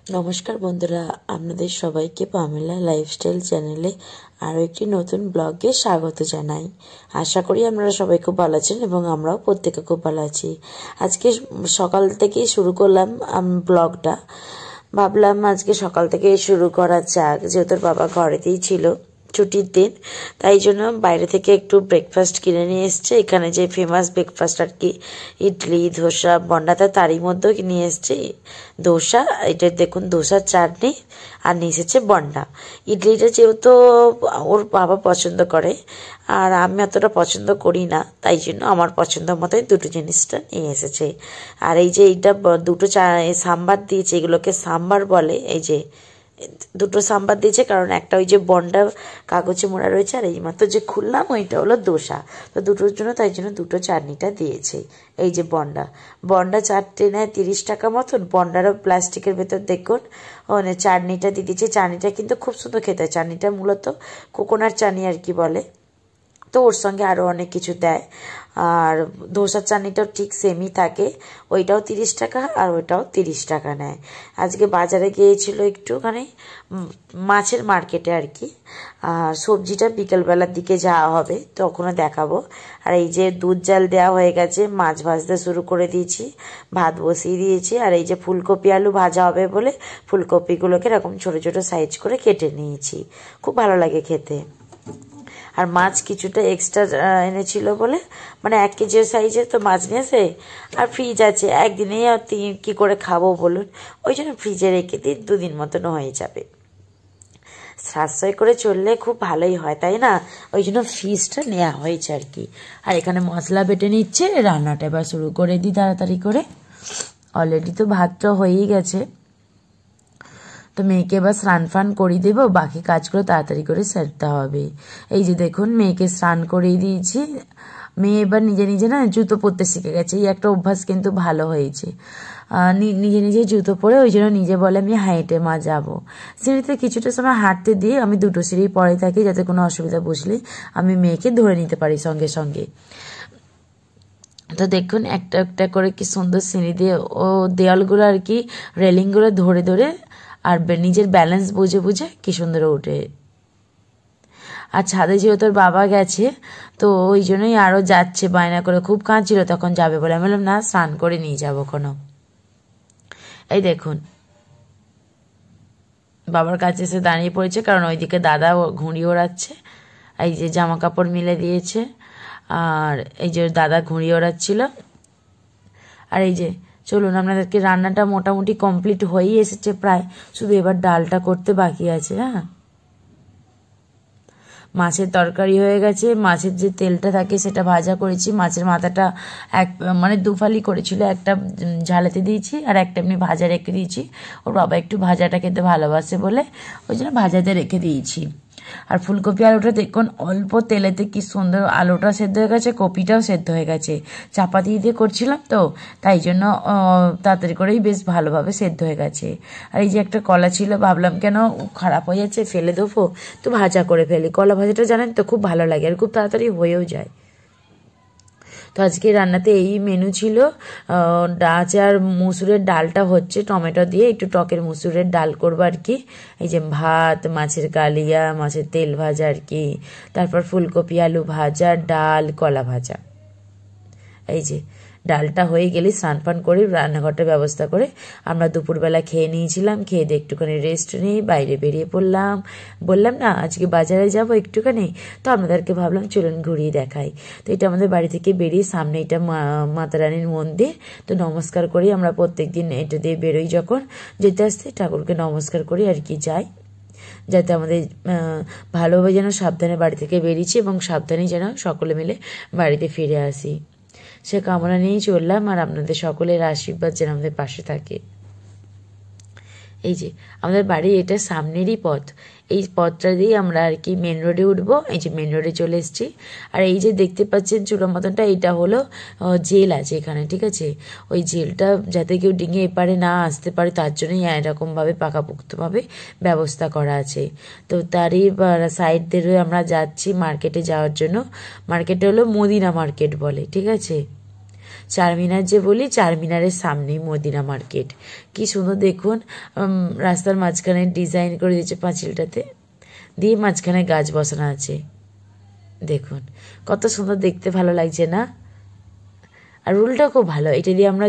নমস্কার বন্ধুরা, আপনাদের সবাইকে পামেলা লাইফস্টাইল চ্যানেলে আরও একটি নতুন ব্লগে স্বাগত জানাই। আশা করি আপনারা সবাই খুব ভালো আছেন এবং আমরাও প্রত্যেকে খুব ভালো আছি। আজকে সকাল থেকেই শুরু করলাম ব্লগটা। ভাবলাম আজকে সকাল থেকেই শুরু করা যাক, যেহেতু বাবা ঘরেতেই ছিল, ছুটির দিন, তাই জন্য বাইরে থেকে একটু ব্রেকফাস্ট কিনে নিয়ে এসছে। এখানে যে ফেমাস ব্রেকফাস্ট আর কি, ইডলি, ধোসা, বন্ডাটা, তারই মধ্যেও নিয়ে এসছে ধোসা। এটা দেখুন, ধোসার চাটনি, আর নিয়ে এসেছে বন্ডা। ইডলিটা যেহেতু ওর বাবা পছন্দ করে আর আমি অতটা পছন্দ করি না, তাই জন্য আমার পছন্দ মতোই দুটো জিনিসটা নিয়ে এসেছে। আর এই যে এইটা দুটো সাম্বার দিয়েছে, এগুলোকে সাম্বার বলে। এই যে দুটো সাম্বার দিয়েছে, কারণ একটা ওই যে বন্ডা কাগজে মোড়া রয়েছে, আর এই মাত্র যে খুললাম ওইটা হলো দোসা। তো দুটোর জন্য, তাই জন্য দুটো চাটনিটা দিয়েছে। এই যে বন্ডা চারটে নেয় 30 টাকা মতন। বন্ডারও প্লাস্টিকের ভেতর দেখুন মানে চাটনিটা দিয়ে দিয়েছে। চাটনিটা কিন্তু খুব সুন্দর খেতে হয়। চাটনিটা মূলত কোকোনাট চাটনি আর কি বলে, তো ওর সঙ্গে আরও অনেক কিছু দেয়। আর ধোসার চাটনিটাও ঠিক সেমই থাকে, ওইটাও 30 টাকা আর ওইটাও 30 টাকা নেয়। আজকে বাজারে গিয়েছিল একটুখানি মাছের মার্কেটে আর কি। আর সবজিটা বিকেলবেলার দিকে যাওয়া হবে, তখনও দেখাবো। আর এই যে দুধ জাল দেওয়া হয়ে গেছে, মাছ ভাজতে শুরু করে দিয়েছি, ভাত বসিয়ে দিয়েছি। আর এই যে ফুলকপি আলু ভাজা হবে বলে ফুলকপিগুলোকে এরকম ছোট ছোট সাইজ করে কেটে নিয়েছি, খুব ভালো লাগে খেতে। আর মাছ কিছুটা এক্সট্রা এনেছিল বলে, মানে 1 কেজি সাইজের তো মাছ নিয়েছে, আর ফ্রিজ আছে, একদিনেই আর কি করে খাবো বলুন, ওই জন্য ফ্রিজে রেখে দিই, 2 দিন মতন হয়ে যাবে। সাশ্রয় করে চললে খুব ভালোই হয়, তাই না? ওই জন্য ফ্রিজটা নেওয়া হয়েছে আর কি। আর এখানে মশলা বেটে নিচ্ছে, রান্নাটা এবার শুরু করে দিই তাড়াতাড়ি করে। অলরেডি তো ভাতটা হয়েই গেছে, তো মেয়েকে এবার স্নান ফান করিয়ে দেবো, বাকি কাজগুলো তাড়াতাড়ি করে সারতে হবে। এই যে দেখুন, মেয়েকে স্নান করিয়ে দিয়েছি। মেয়ে এবার নিজে নিজে না জুতো পরতে শিখে গেছে, এই একটা অভ্যাস কিন্তু ভালো হয়েছে। নিজে নিজে জুতো পরে, ওই জন্য নিজে বলে আমি হাইটে মা যাবো। সিঁড়িতে কিছুটা সময় হাঁটতে দিয়ে আমি 2টো সিঁড়ি পরে থাকি, যাতে কোনো অসুবিধা বুঝলে আমি মেয়েকে ধরে নিতে পারি সঙ্গে সঙ্গে। তো দেখুন একটা একটা করে কি সুন্দর সিঁড়ি দিয়ে ও দেওয়ালগুলো আর কি, রেলিংগুলো ধরে ধরে আর নিজের ব্যালেন্স বুঝে বুঝে কি সুন্দর ওঠে। আর ছাদে যেহেতু তোর বাবা গেছে, তো ওই জন্যই আরও যাচ্ছে বায়না করে, খুব কাঁদছিল তখন যাবে বলে। আমি বললাম না, স্নান করে নিয়ে যাবো কোনো। এই দেখুন, বাবার কাছে এসে দাঁড়িয়ে পড়েছে, কারণ ওইদিকে দাদা ঘুড়ি ওড়াচ্ছে। এই যে জামা কাপড় মিলে দিয়েছে, আর এই যে দাদা ঘুড়ি ওড়াচ্ছিল। আর এই যে চলুন, আপনাদেরকে রান্নাটা মোটামুটি কমপ্লিট হয়েই এসেছে প্রায়, শুধু এবার ডালটা করতে বাকি আছে। হ্যাঁ, মাছের তরকারি হয়ে গেছে, মাছের যে তেলটা থাকে সেটা ভাজা করেছি। মাছের মাথাটা মানে 2 ফালি করেছিল, একটা ঝালাতে দিয়েছি আর একটা এমনি ভাজা রেখে দিয়েছি। ওর বাবা একটু ভাজাটা খেতে ভালোবাসে বলে ওই জন্য ভাজাতে রেখে দিয়েছি। আর ফুলকপি আলুটা দেখুন অল্প তেলেতে কি সুন্দর আলুটা সেদ্ধ হয়ে গেছে, কপিটাও সেদ্ধ হয়ে গেছে। চাপা দিয়ে করছিলাম তো, তাই জন্য তাড়াতাড়ি করেই বেশ ভালোভাবে সেদ্ধ হয়ে গেছে। আর এই যে একটা কলা ছিল, ভাবলাম কেন খারাপ হয়ে যাচ্ছে ফেলে দেবো, তো ভাজা করে ফেলি। কলা ভাজাটা জানেন তো খুব ভালো লাগে আর খুব তাড়াতাড়ি হয়েও যায়। তো আজকে রান্নাতে এই মেনু ছিল। ডাচ আর মুসুরের ডালটা হচ্ছে টমেটো দিয়ে, একটু টকের মুসুরের ডাল করবো আর কি। এই যে ভাত, মাছের কালিয়া, মাছের তেল ভাজা আর কি, তারপর ফুলকপি আলু ভাজা, ডাল, কলা ভাজা। এই যে ডালটা হয়ে গেলে স্নান ফান করে রান্নাঘরটার ব্যবস্থা করে আমরা দুপুরবেলা খেয়ে নিয়েছিলাম। খেয়ে দিয়ে একটুখানি রেস্ট নিয়ে বাইরে বেরিয়ে পড়লাম। বললাম না আজকে বাজারে যাব একটুখানি, তো আপনাদেরকে ভাবলাম চলুন ঘুরিয়ে দেখাই। তো এটা আমাদের বাড়ি থেকে বেরিয়ে সামনে এটা মাতা রানীর মন্দির। তো নমস্কার করি আমরা প্রত্যেক দিন, এটা দিয়ে বেরোই যখন, যেতে আসতে ঠাকুরকে নমস্কার করি আর কি যাই, যাতে আমাদের ভালোভাবে যেন সাবধানে বাড়ি থেকে বেরিয়েছি এবং সাবধানে যেন সকলে মিলে বাড়িতে ফিরে আসি, সে কামনা নিয়েই চললাম। আর আপনাদের সকলের আশীর্বাদ যেন আমাদের পাশে থাকে। এই যে আমাদের বাড়ি এটা সামনেরই পথ, এই পথটা দিয়ে আমরা আর কি মেন রোডে উঠবো। এই যে মেন রোডে চলে এসেছি। আর এই যে দেখতে পাচ্ছেন চূড়া মতনটা, এটা হলো জেল আছে এখানে, ঠিক আছে। ওই জেলটা যাতে কেউ ডিঙে এপারে না আসতে পারে, তার জন্যই এরকমভাবে পাকাপোক্তভাবে ব্যবস্থা করা আছে। তো তারই সাইড দিয়ে আমরা যাচ্ছি মার্কেটে যাওয়ার জন্য। মার্কেটে হলো মদিনা মার্কেট বলে, ঠিক আছে। চারমিনার যে বলি, চারমিনারের সামনেই মদিনা মার্কেট। কি সুন্দর দেখুন, রাস্তার মাঝখানে ডিজাইন করে দিয়েছে পাঁচিলটাতে, দিয়ে মাঝখানে গাছ বসানো আছে। দেখুন কত সুন্দর দেখতে, ভালো লাগছে না? আর রুলটা খুব ভালো, এটা দিয়ে আমরা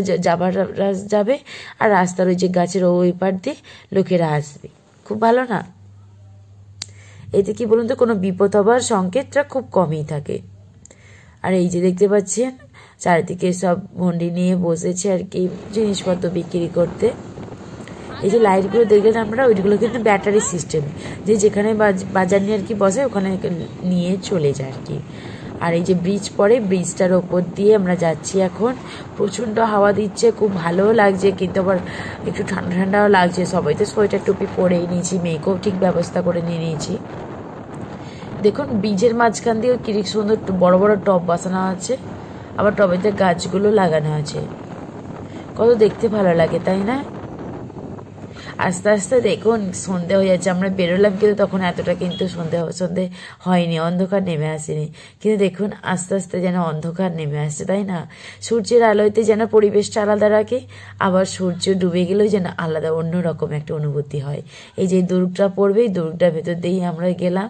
যাবে, আর রাস্তার ওই যে গাছের ওই পার দিয়ে লোকেরা আসবে, খুব ভালো না? এতে কি বলুন তো, কোনো বিপদ হবার সংকেতটা খুব কমই থাকে। আর এই যে দেখতে পাচ্ছেন চারিদিকে সব ভন্ডি নিয়ে বসেছে আর কি জিনিসপত্র বিক্রি করতে। এই যে লাইটগুলো দেখলেন আমরা, ওইগুলো কিন্তু ব্যাটারি সিস্টেম, যে যেখানে বাজার নিয়ে আর কি বসে ওখানে নিয়ে চলে যায় আর কি। আর এই যে ব্রিজ পড়ে, ব্রিজটার ওপর দিয়ে আমরা যাচ্ছি এখন। প্রচণ্ড হাওয়া দিচ্ছে, খুব ভালোও লাগছে, কিন্তু আবার একটু ঠান্ডা ঠান্ডাও লাগছে। সবাই তো সোয়েটার টুপি পরেই নিয়েছি, মেয়েকেও ঠিক ব্যবস্থা করে নিয়ে নিয়েছি। দেখুন ব্রিজের মাঝখান দিয়ে কি সুন্দর বড় বড় টব বসানো আছে, আবার টবেতে গাছগুলো লাগানো আছে, কত দেখতে ভালো লাগে, তাই না? আস্তে আস্তে দেখুন সন্ধে হয়ে যাচ্ছে, আমরা বেরোলাম কিন্তু তখন এতটা কিন্তু সন্ধে হয়নি, অন্ধকার নেমে আসেনি, কিন্তু দেখুন আস্তে আস্তে যেন অন্ধকার নেমে আসছে, তাই না? সূর্যের আলোতে যেন পরিবেশটা আলাদা রাখে, আবার সূর্য ডুবে গেলেও যেন আলাদা অন্যরকম একটা অনুভূতি হয়। এই যে দুর্গটা পড়বে, এই দুর্গটার ভেতর দিয়েই আমরা গেলাম।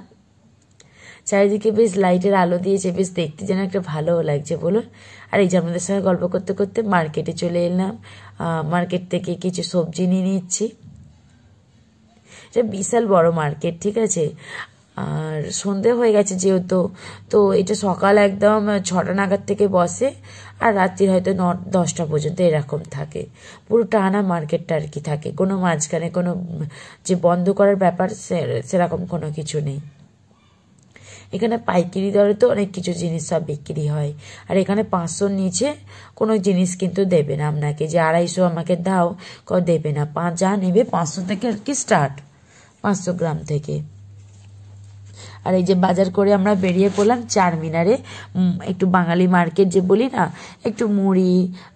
চারিদিকে বেশ লাইটের আলো দিয়েছে, বেশ দেখতে যেন একটা ভালোও লাগছে বলুন। আর এই যে আপনাদের সঙ্গে গল্প করতে করতে মার্কেটে চলে এলাম, মার্কেট থেকে কিছু সবজি নিয়ে নিচ্ছি। এটা বিশাল বড় মার্কেট, ঠিক আছে। আর সন্ধে হয়ে গেছে যেহেতু, তো এটা সকাল একদম 6টা নাগাদ থেকে বসে, আর রাত্রির হয়তো 9-10টা পর্যন্ত এরকম থাকে। পুরো টানা মার্কেটটা আর কি থাকে, কোনো মাঝখানে কোনো যে বন্ধ করার ব্যাপার সেরকম কোনো কিছু নেই। এখানে পাইকারি দরে তো অনেক কিছু জিনিস সব বিক্রি হয়। আর এখানে 500 নিচে কোনো জিনিস কিন্তু দেবে না আপনাকে, যে 250 আমাকে দাও, দেবে না। যা নেবে 500 থেকে আর কি স্টার্ট, 500 গ্রাম থেকে। আর এই যে বাজার করে আমরা বেরিয়ে পড়লাম চারমিনারে, একটু বাঙালি মার্কেট যে বলি না, একটু মুড়ি,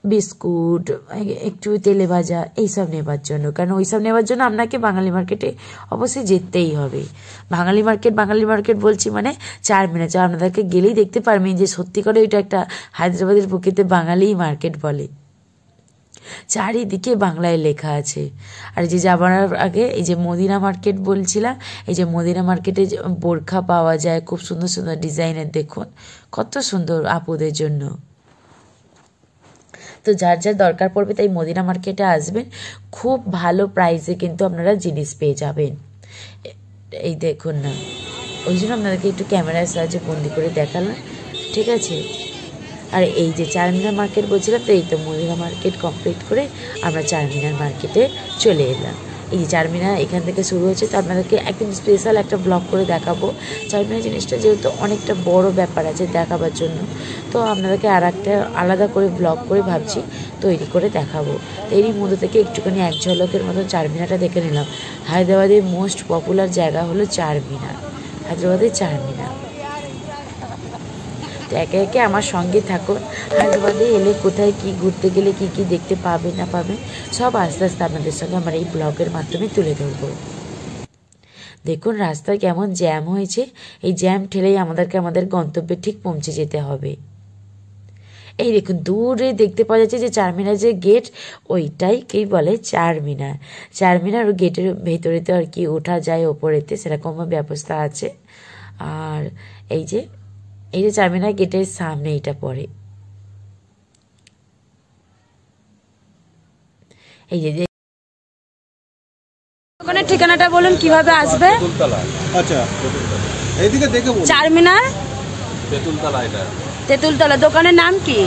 বিস্কুট, একটু তেলে ভাজা এইসব নেবার জন্য। কারণ ওইসব নেবার জন্য আপনাকে বাঙালি মার্কেটে অবশ্যই যেতেই হবে। বাঙালি মার্কেট বলছি মানে চারমিনার, যা আপনাদেরকে গেলেই দেখতে পারবেন যে সত্যি করে ওইটা একটা হায়দ্রাবাদের প্রকৃতি বাঙালি মার্কেট বলে। চারিদিকে বাংলায় লেখা আছে। আর যে যাবার আগে এই যে মদিনা মার্কেট বলছিলাম, এই যে মদিনা মার্কেটে বোরখা পাওয়া যায় খুব সুন্দর সুন্দর ডিজাইনের, দেখুন কত সুন্দর আপুদের জন্য। তো যার যার দরকার পড়বে তাই মদিনা মার্কেটে আসবেন, খুব ভালো প্রাইসে কিন্তু আপনারা জিনিস পেয়ে যাবেন। এই দেখুন না, ওই জন্য আপনাদেরকে একটু ক্যামেরার সাহায্যে বন্দি করে দেখালাম, ঠিক আছে। আর এই যে চারমিনার মার্কেট বলছিলাম, তো এই তো মদিনা মার্কেট কমপ্লিট করে আমরা চারমিনার মার্কেটে চলে এলাম। এই যে চারমিনার এখান থেকে শুরু হচ্ছে, তো আপনাদেরকে একদম স্পেশাল একটা ব্লগ করে দেখাবো। চারমিনার জিনিসটা যেহেতু অনেকটা বড় ব্যাপার আছে দেখাবার জন্য, তো আপনাদেরকে আর একটা আলাদা করে ব্লগ করে ভাবছি তৈরি করে দেখাবো। এরই মধ্যে থেকে একটুখানি এক ঝলকের মতো চারমিনারটা দেখে নিলাম। হায়দ্রাবাদের মোস্ট পপুলার জায়গা হলো চারমিনার, হায়দ্রাবাদের চারমিনার। তো একে একে আমার সঙ্গে থাকুন, হায়দ্রাবাদে এলে কোথায় কি ঘুরতে গেলে কি কি দেখতে পাবে না পাবে সব আস্তে আস্তে আপনাদের সঙ্গে আমার এই ব্লগের মাধ্যমে তুলে ধরবো। দেখুন রাস্তায় কেমন জ্যাম হয়েছে, এই জ্যাম ঠেলেই আমাদেরকে আমাদের গন্তব্যে ঠিক পৌঁছে যেতে হবে। এই দেখুন দূরে দেখতে পাওয়া যাচ্ছে যে চারমিনার যে গেট, ওইটাই কি বলে চারমিনার। চারমিনার ও গেটের ভেতরে তো আর কি ওঠা যায় ওপরেতে, সেরকম ব্যবস্থা আছে। আর এই যে চারমিনার গেটের সামনে এটা পড়ে। এই যে ওখানে ঠিকানাটা বলুন কিভাবে আসবে। আচ্ছা এইদিকে দেখে বলুন। চারমিনার তেঁতুলতলা, এটা তেঁতুলতলা। দোকানের নাম কি?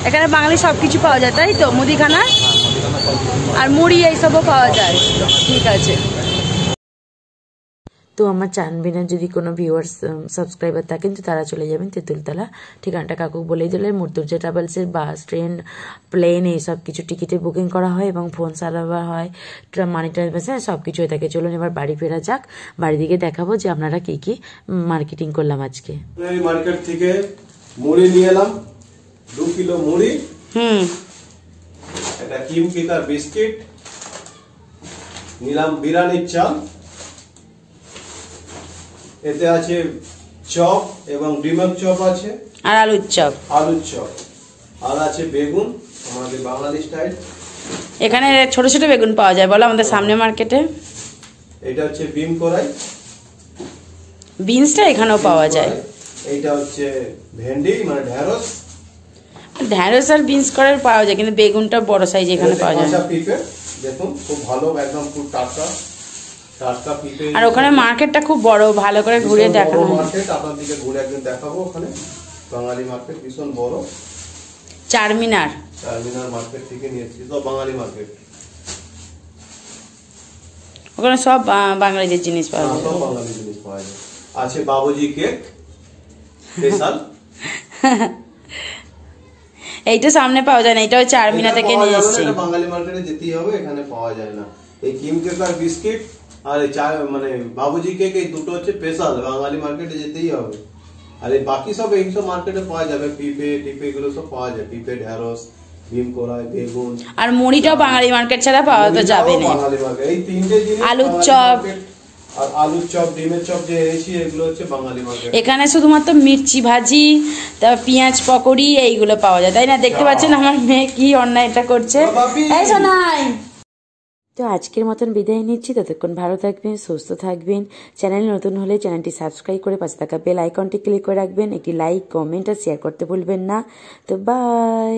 এখানে বাঙালি সবকিছু পাওয়া যায় তাই তো, মুদিখানা আর মুড়ি এইসবও পাওয়া যায়, ঠিক আছে। তো আমার চারমিনার যদি কোনো ভিউয়ার্স সাবস্ক্রাইবার থাকেন তো তারা চলে যাবেন তেঁতুলতলা। ঠিকানাটা কাকু বলেই দিলে, মূর্তুর্জা ট্রাভেলসের বাস, ট্রেন, প্লেন এইসব কিছু টিকিটের বুকিং করা হয় এবং ফোন সার্ভার হয়, মানি ট্রান্সফার সব কিছু হয়ে থাকে। চলুন এবার বাড়ি ফেরা যাক, বাড়ি দিকে দেখাবো যে আপনারা কি কি মার্কেটিং করলাম আজকে। এই মার্কেট থেকে মুড়ি নিয়ে এলাম 2 কিলো মুড়ি, একটা কিম কেকার বিস্কিট নিলাম, বিরিয়ানির চাল, এতে আছে চপ এবং ডিমের চপ আছে, আর আলুর চপ। আলুর চপ আর আছে বেগুন আমাদের বাঙালি স্টাইল। এখানে ছোট ছোট বেগুন পাওয়া যায় বলো আমাদের সামনে মার্কেটে। এটা হচ্ছে বিম কড়াই, বিনসটা এখানেও পাওয়া যায়। এইটা হচ্ছে ভেন্ডি মানে ঢেঁড়স। ঢ্যাঁড়স আর বিনস করার পাওয়া যায়, কিন্তু বেগুনটা বড় সাইজ এখানে পাওয়া যায়। পিঁপে দেখুন খুব ভালো, একদম খুব টাটকা টাটকা পিঁপে। আর ওখানে মার্কেটটা খুব বড়, ভালো করে ঘুরে দেখানো মার্কেট আপনাদেরকে ঘুরে একদিন দেখাবো। ওখানে বাঙালি মার্কেট ভীষণ বড়। চারমিনার মার্কেট থেকে নিয়েছি, সব বাঙালি মার্কেট। ওখানে সব বাঙালিদের জিনিস পাওয়া যায়, সব বাঙালি জিনিস পাওয়া যায়। আছে বাবুজি কেক স্পেশাল। এইটা সামনে পাওয়া যায় না, এটা হচ্ছে চারমিনা থেকে নিয়ে এসেছি। বাঙালি মার্কেটে যেতেই হবে, এখানে পাওয়া যায় না। এই কিম কেক আর বিস্কিট আর এই চা মানে বাবুজি কেক, এই দুটো হচ্ছে স্পেশাল, বাঙালি মার্কেটে যেতেই হবে। আর এই বাকি সব এইসব মার্কেটে পাওয়া যাবে, পিঁপে টিপে এগুলো সব পাওয়া যায়, পিঁপে ঢেঁড়স বিম কড়াই বেগুন। আর মুড়িটাও বাঙালি মার্কেট ছাড়া পাওয়া তো যাবে না। বাঙালি মার্কেট এই তিনটে জিনিস, আলুর চপ আর আলুর চপ ডিমের চপ যে এনেছি এগুলো হচ্ছে বাঙালি মার্কেট। এখানে শুধুমাত্র মির্চি ভাজি, তারপর পেঁয়াজ পকোড়ি এইগুলো পাওয়া যায়, তাই না? দেখতে পাচ্ছেন আমার মেয়ে কি অন্যায়টা করছে। এই শোনাই। তো আজকের মতন বিদায় নিচ্ছি। ততক্ষণ ভালো থাকবেন, সুস্থ থাকবেন। চ্যানেল নতুন হলে চ্যানেলটি সাবস্ক্রাইব করে পাশে থাকা বেল আইকনটি ক্লিক করে রাখবেন। একটি লাইক কমেন্ট আর শেয়ার করতে ভুলবেন না। তো বাই।